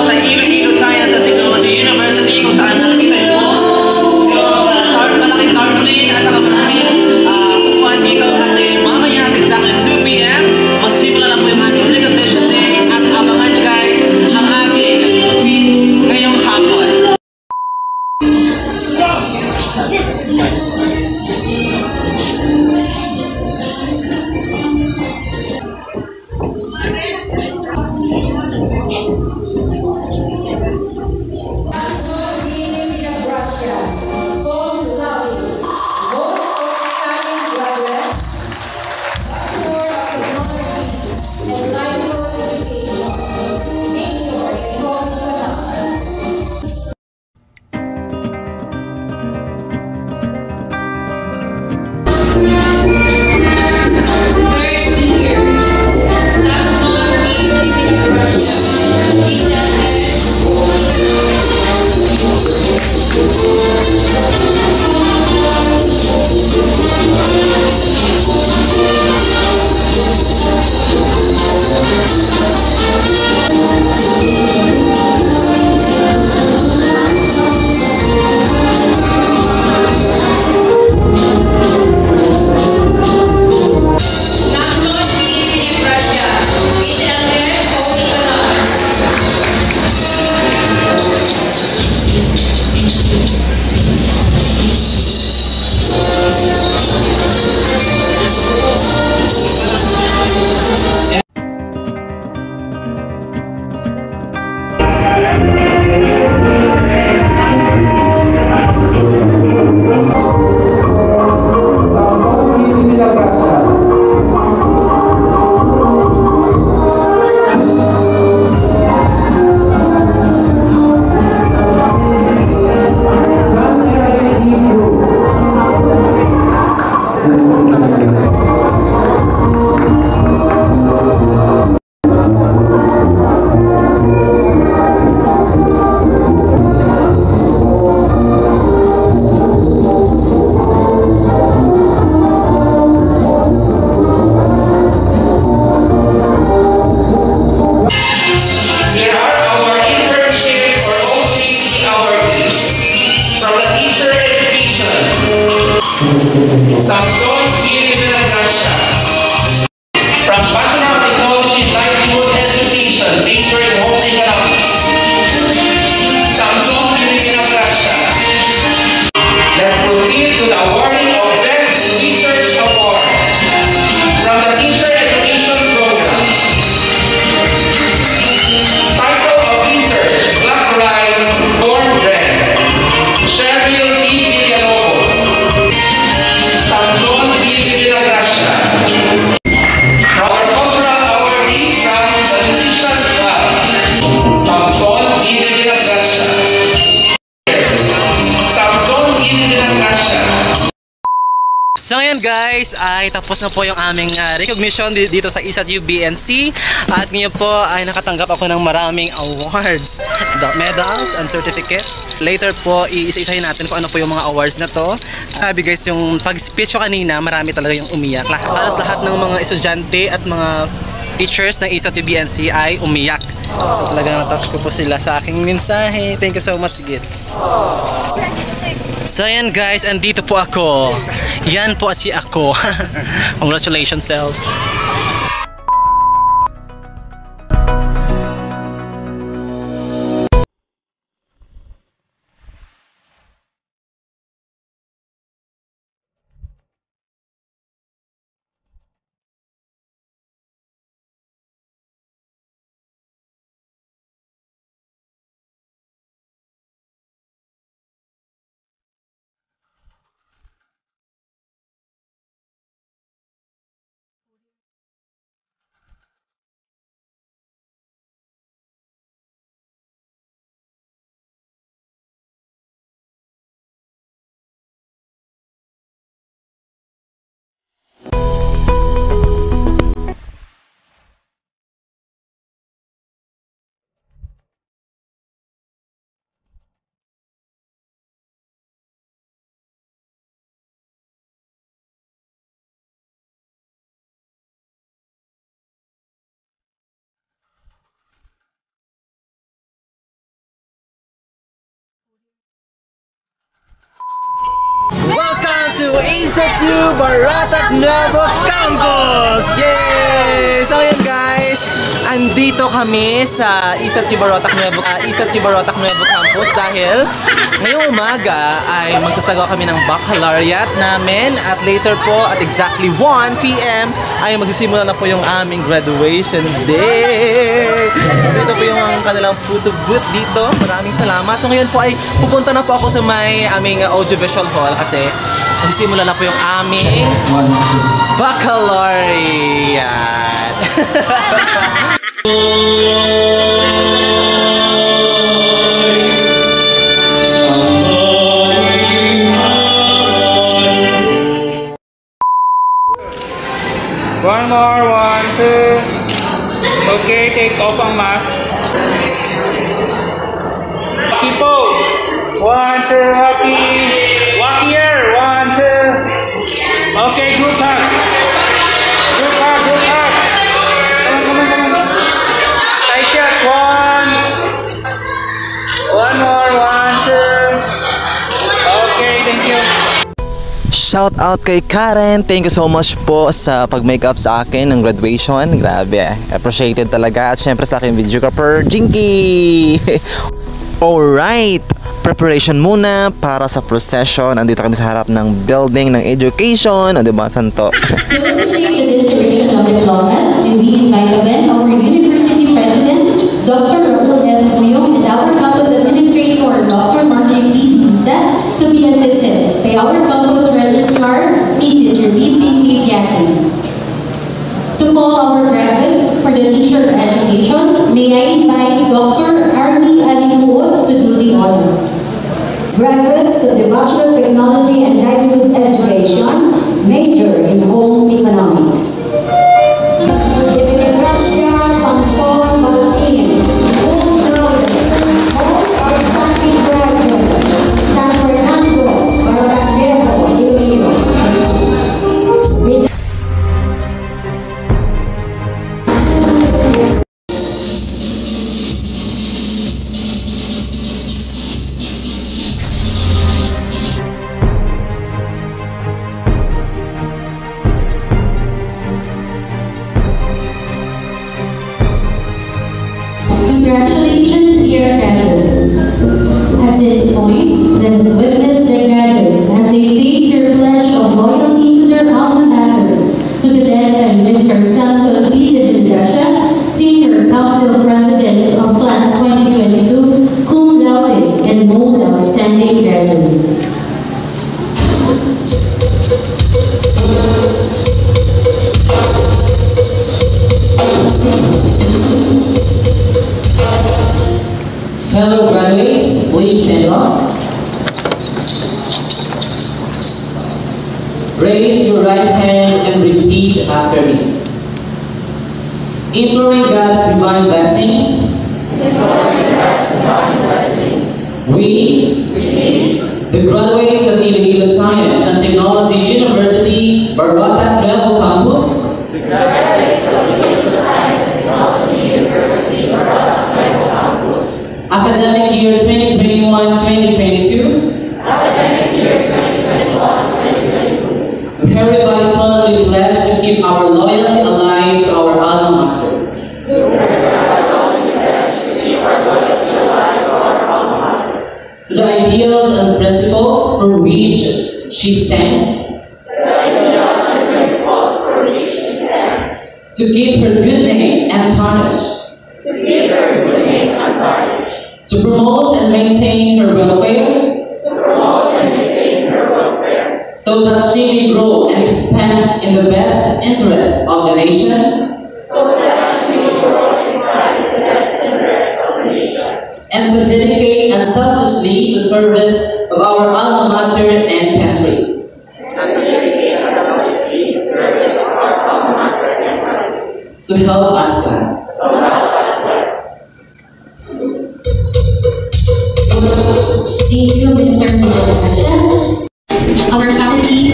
sa Iloilo Science and Technology University kung saan nakikita niyo po yung malaking tarpaulin at saka maraming upuan dito kasi mamaya at exactly 2 p.m. magsimula na po yung ating recognition day at abangan niyo guys ang ating speech ngayong hapon. Samson Gili de la Gracia. From Bachelor of Technology, Livelihood Education, featuring Home Economics. Samson Gili de la Gracia. Let's proceed to the awarding of Best Research Award from the Teacher Education Program. Title of Research: Black Rice, Cornbread. Cheryl E. Villalobos. Samson Gili de la Gracia. Our cultural awardee from the Musicians Club. Samson Gili de la Gracia. Samson Gili de la Gracia. So ngayon guys, ay tapos na po yung aming recognition dito sa ISAT UBNC. At ngayon po ay nakatanggap ako ng maraming awards, medals and certificates. Later po, iisa-isahin natin kung ano po yung mga awards na to. Sabi guys, yung pag-speech ko kanina, marami talaga yung umiyak. Halos lahat ng mga estudyante at mga teachers ng ISAT UBNC ay umiyak. So talagang natouch ko po sila sa aking mensahe. Thank you so much, Sigit. So yan guys, andito po ako. Yan po si ako. Congratulations self. Isa2 Baratak Nuevo Campus! Yay! So yun guys, andito kami sa Isa2 Baratak Nuevo Campus dahil ngayong umaga ay magsasagawa kami ng baccalaureate namin at later po at exactly 1 p.m. ay magsisimula na po yung aming graduation day. So ito po yung kanilang photo booth dito. Maraming salamat. So ngayon po ay pupunta na po ako sa may aming audiovisual hall kasi magsisimula na po yung aming baccalaureate. One more, 1, 2. Okay, take off ang mask. Hockey pose. 1, 2, hockey. Walk here. 1, 2. Okay, group hug. Group hug, group hug. Come on. Side shot. 1. One more, 1, 2. Okay, thank you. Shout out kay Karen. Thank you so much po sa pag-makeup sa akin ng graduation. Grabe, appreciated talaga. At syempre sa akin videographer, Jinky! Alright, preparation muna para sa procession. Andito kami sa harap ng building ng education. O diba, Santo? To appreciate the distribution of diplomas, we invite again our University President, Dr. Raul L. Puyong, and our campus administrator, Dr. Martin P. Dita, to be assisted by our campus registrar, Mrs. Jervine Pinkipiati. To call our graduates for the teacher education, may I invite Dr. Army Alimuot to do the honor. Graduates of the Bachelor of Technology and Livelihood Education, major in Home Economics. Gracia Samson Martin, cum laude, most outstanding graduate, San Fernando, Barangay, Iloilo. Congratulations, dear graduates. At this point, let us witness the graduates as they state their pledge of loyalty to their alma mater, to be led by Mr. Samson P. de Vendracia, Senior Council President of Class 2022, cum laude and most outstanding graduate. Fellow graduates, please stand up. Raise your right hand and repeat after me. Imploring God's divine blessings. We, the graduates of Iloilo Science and Technology University, Baratak Nuevo Campus. Academic year 2021-2022. Hereby solemnly pledge to keep our loyalty alive to our alma mater. To the ideals and principles for which she stands. To keep her good name untarnished. To promote and maintain her welfare. So that she may grow and expand in the best interest of the nation. And to dedicate unselfishly the service of our alma mater and country. So help us God. Thank you, Mr. Pinkipiati. Our faculty.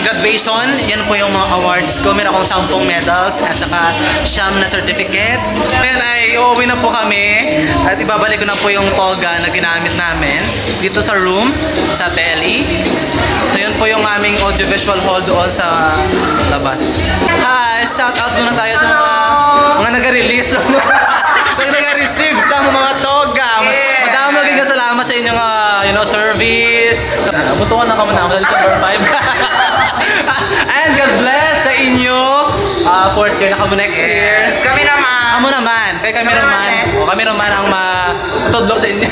graduation, yan po yung mga awards ko. Meron akong 10 medals at saka 9 na certificates. Ngayon ay uuwi na po kami at ibabalik ko na po yung toga na ginamit namin dito sa room, sa tele. So yun po yung aming audiovisual hall doon sa labas. Hi! Shout out muna tayo sa mga nag-release. Nag-receive sa mga toga. Madami magiging salamat sa inyong service. Butukan na ka muna ako sa December 5. And God bless sa inyo. Fourth year na kamo next year. Kami naman. Kamo naman. Kaya kami naman. Kami naman ang matudlok sa inyo.